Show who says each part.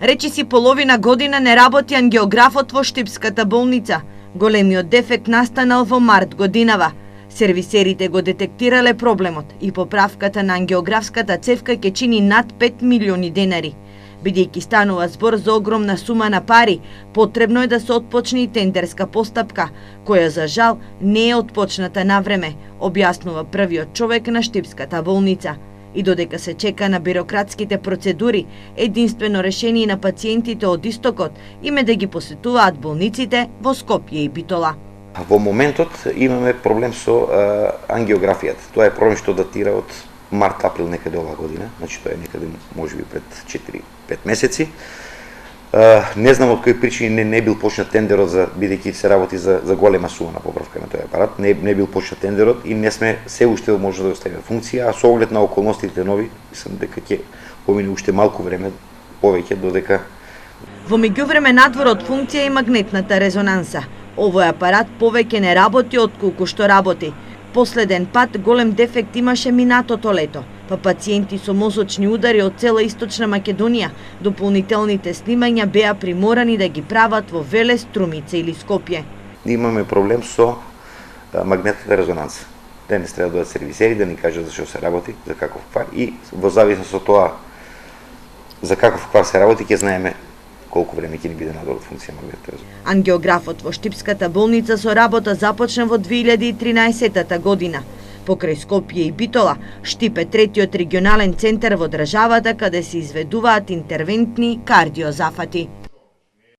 Speaker 1: Речиси половина година не работи ангиографот во Штипската болница. Големиот дефект настанал во март годинава. Сервисерите го детектирале проблемот и поправката на ангиографската цевка ќе чини над 5 милиони денари. Бидејќи станува збор за огромна сума на пари, потребно е да се отпочне и тендерска постапка, која за жал не е отпочната на време, објаснува првиот човек на Штипската болница. И додека се чека на бирократските процедури, единствено решение на пациентите од истокот им е да ги посетуваат болниците во Скопје и Битола.
Speaker 2: Во моментот имаме проблем со ангиографијата. Тоа е проблем што датира од март-април некаде оваа година, значи тоа е некаде можеби пред 4-5 месеци. Не знам од кои причини не бил почнат тендерот, за бидејќи се работи за голема сума на поправка на тој апарат, не бил почнат тендерот и не сме се уште може да оставиме функција, а со оглед на околностите нови, мислам дека ќе помине уште малку време повеќе додека.
Speaker 1: Во меѓувреме надвор од функција и магнетната резонанса. Овој апарат повеќе не работи отколку што работи. Последен пат голем дефект имаше минатото лето, па пациенти со мозочни удари од цела Источна Македонија, дополнителните снимања беа приморани да ги прават во Велес, Струмица или Скопје.
Speaker 2: Имаме проблем со магнетната резонанса. Денес треба да дојдат сервисери да ни кажат за што се работи, за каков квар и во зависност од тоа за каков квар се работи ќе знаеме колку време ќе ни биде надвор од функција магнетната резонанса.
Speaker 1: Ангиографот во Штипската болница со работа започна во 2013 година. Покрај Скопје и Битола, Штип е третиот регионален центар во државата каде се изведуваат интервентни кардиозафати.